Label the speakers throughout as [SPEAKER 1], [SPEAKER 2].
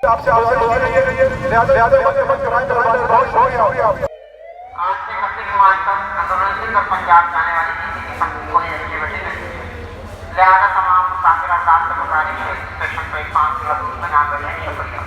[SPEAKER 1] आपसे आवाज आ रही है लिहाजा मत कराएं बहुत हो गया।
[SPEAKER 2] आज से 31 मार्च तक सिंध और पंजाब जाने वाली किसी किस्म की कोई एक्टिविटी नहीं है। लिहाजा तमाम मुसाफिर हजरात से गुजारिश है स्टेशन पर 5 मिनट बना कर रहें। शुक्रिया।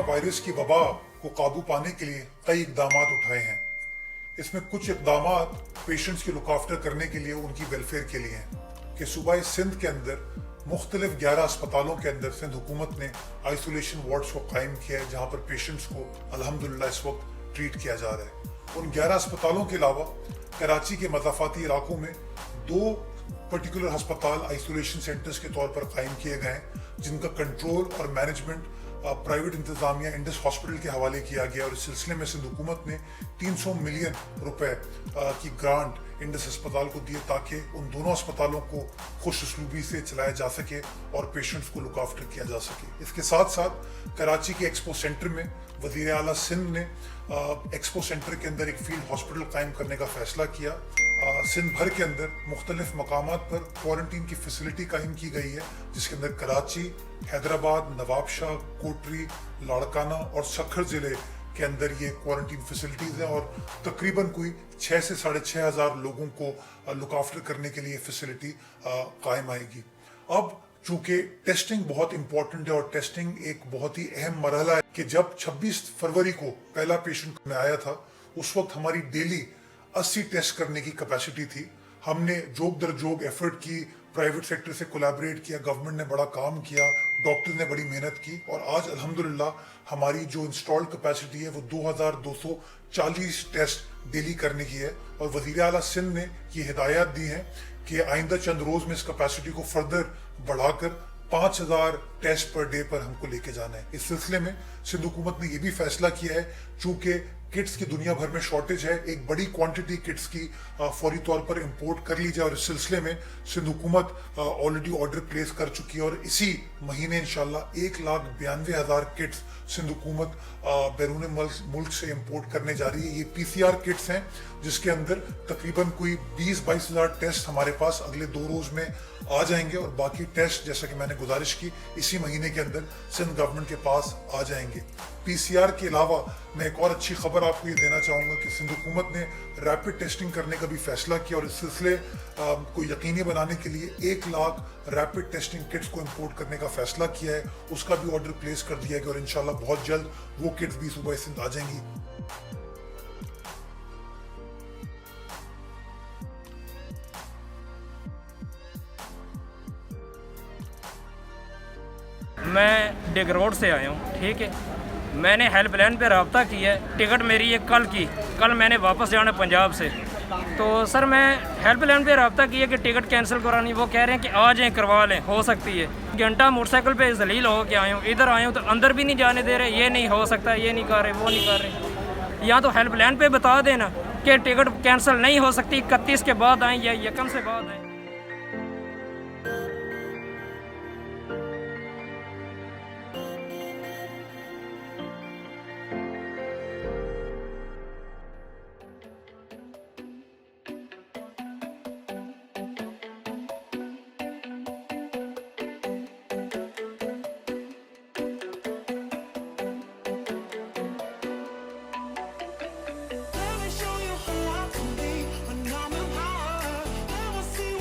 [SPEAKER 3] वायरस की वबा को काबू पाने के लिए कई इकदाम उठाए हैं। इसमें कुछ इकदाम पेशेंट्स की लुक आफ्टर करने के लिए, उनकी वेलफेयर के लिए हैं कि सूबाई सिंध के अंदर मुख्तलिफ 11 अस्पतालों के अंदर सिंध हुकूमत ने आइसोलेशन वार्ड्स को कायम किया है, जहाँ पर पेशेंट्स को अल्हम्दुलिल्लाह इस वक्त ट्रीट किया जा रहा है। उन 11 अस्पतालों के अलावा कराची के मज़ाफ़ाती इलाकों में 2 पर्टिकुलर अस्पताल आइसोलेशन सेंटर्स के तौर पर कायम किए गए हैं, जिनका कंट्रोल और मैनेजमेंट प्राइवेट इंतजामिया इंडस हॉस्पिटल के हवाले किया गया। और इस सिलसिले में सिंध हुकूमत ने 300 मिलियन रुपए की ग्रांट इंडस अस्पताल को दिए ताकि उन दोनों अस्पतालों को खुश उसलूबी से चलाया जा सके और पेशेंट्स को लुक आफ्टर किया जा सके। इसके साथ साथ कराची के एक्सपो सेंटर में वज़ीर आला सिंध ने एक्सपो सेंटर के अंदर एक फील्ड हॉस्पिटल कायम करने का फैसला किया। सिंध भर के अंदर मुख्तलिफ मकामात पर क्वारंटीन की फैसिलिटी कायम की गई है, जिसके अंदर कराची, हैदराबाद, नवाबशाह, कोटरी, लाड़काना और सखर जिले के अंदर ये क्वारंटीन फैसिलिटीज हैं और तकरीबन कोई 6 से 6,500 लोगों को लुक आफ्टर करने के लिए फैसिलिटी कायम आएगी। अब चूंकि टेस्टिंग बहुत इंपॉर्टेंट है और टेस्टिंग एक बहुत ही अहम मरहला है कि जब 26 फरवरी को पहला पेशेंट में आया था, उस वक्त हमारी डेली 80 टेस्ट करने की कैपेसिटी थी। हमने जोग दर जोग एफर्ट की, प्राइवेट सेक्टर से कोलैबोरेट किया, गवर्नमेंट ने बड़ा काम किया, डॉक्टर ने बड़ी मेहनत की और आज अल्हम्दुलिल्लाह हमारी जो इंस्टॉल्ड कैपेसिटी है वो 2240 टेस्ट डेली करने की है। और वज़ीर आला सिंध ने ये हिदायत दी है कि आइंदा चंद रोज में इस कैपेसिटी को फर्दर बढ़ाकर 5000 टेस्ट पर डे पर हमको लेके जाना है। इस सिलसिले में सिंध हुकूमत ने यह भी फैसला किया है, चूंकि किट्स की दुनिया भर में शॉर्टेज है, एक बड़ी क्वांटिटी किट्स की फौरी तौर पर इंपोर्ट कर ली जाए। और इस सिलसिले में सिंध हुकूमत ऑलरेडी ऑर्डर प्लेस कर चुकी है और इसी महीने इंशाल्लाह 1,92,000 किट्स सिंध हुकूमत बैरून मुल्क से इंपोर्ट करने जा रही है। ये PCR किट्स हैं जिसके अंदर तकरीबन कोई 20-22 हज़ार टेस्ट हमारे पास अगले 2 रोज में आ जाएंगे और बाकी टेस्ट, जैसा कि मैंने गुजारिश की, इसी महीने के अंदर सिंध गवर्नमेंट के पास आ जाएंगे। PCR के अलावा मैं एक और अच्छी खबर आपको ये देना चाहूँगा कि सिंध हुकूमत ने रैपिड टेस्टिंग करने का भी फैसला किया और इस सिलसिले को यकीनी बनाने के लिए 1 लाख रैपिड टेस्टिंग किट्स को इंपोर्ट करने का फैसला किया है। उसका भी ऑर्डर प्लेस कर दिया गया और इंशाल्लाह बहुत जल्द वो किट्स भी सूबा सिंध आ जाएंगी।
[SPEAKER 4] मैं डिग रोड से आया हूँ, ठीक है। मैंने हेल्पलाइन पे रब्ता किया है, टिकट मेरी है कल मैंने वापस जाना पंजाब से। तो सर मैं हेल्पलाइन पे रब्ता किया कि टिकट कैंसिल करानी, वो कह रहे हैं कि आ जाएं करवा लें, हो सकती है। घंटा मोटरसाइकिल पे जलील हो के आया हूँ, इधर आया हूँ तो अंदर भी नहीं जाने दे रहे, ये नहीं हो सकता, ये नहीं कर रहे, वो नहीं कर रहे। या तो हेल्पलाइन पे बता देना कि टिकट कैंसिल नहीं हो सकती, 31 के बाद आएँ या 1 से बाद आएँ।
[SPEAKER 5] Let me show you who I can be when I'm in power. Never see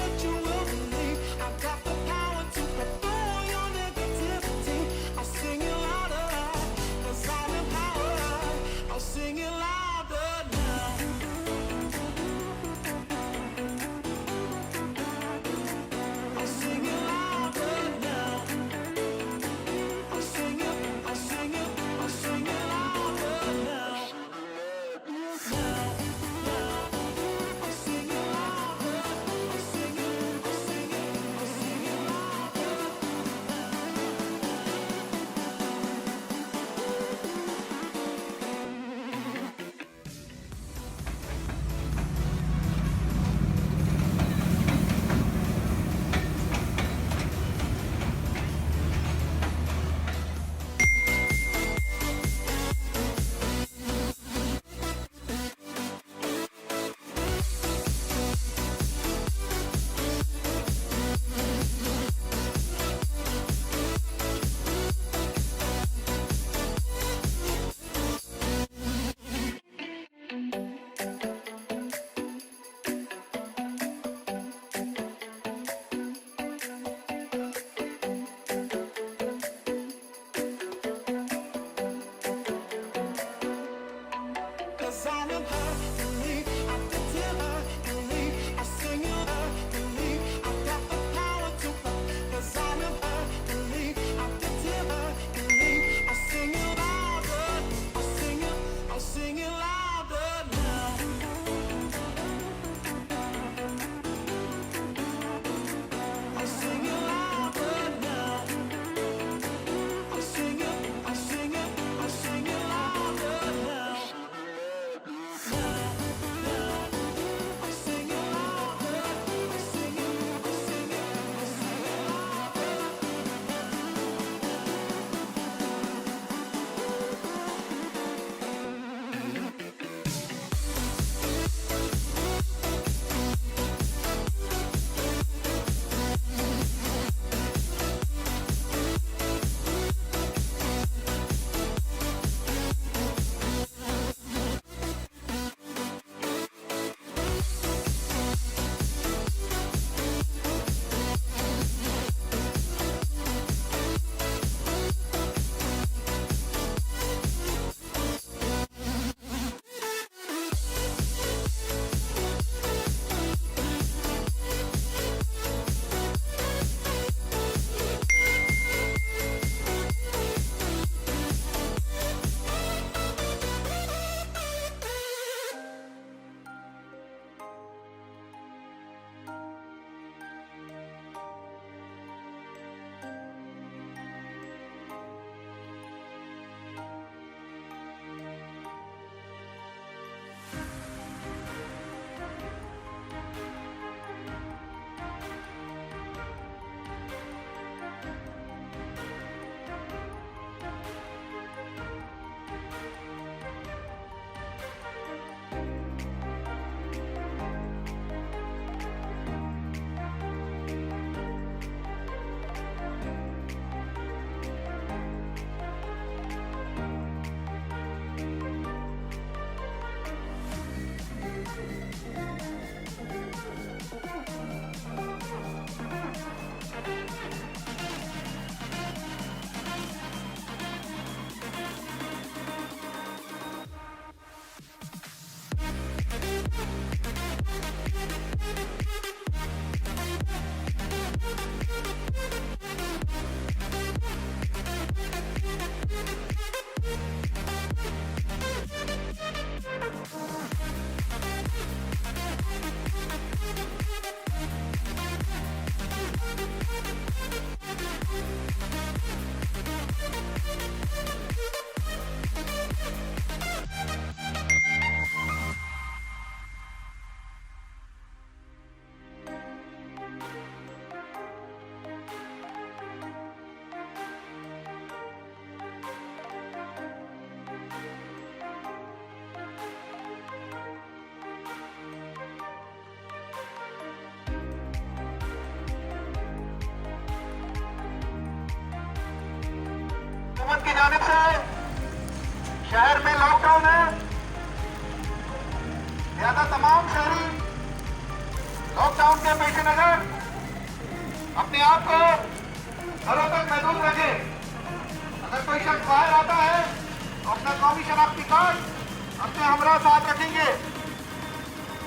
[SPEAKER 1] की जानिब से शहर में लॉकडाउन है, लिहाजा तमाम शहरी लॉकडाउन के पेश नजर अपने आप को घरों तक महदूद रखे। अगर कोई शख्स बाहर आता है तो अपना कौमी शनाख्ती कार्ड अपने हमरा साथ रखेंगे।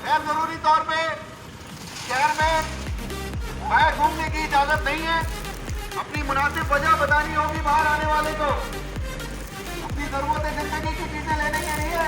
[SPEAKER 1] गैर जरूरी तौर पे शहर में बाहर घूमने की इजाजत नहीं है। अपनी मुनासिब वजह बतानी होगी बाहर आने वाले को। अपनी जरूरत जिंदगी की चीजें लेने के लिए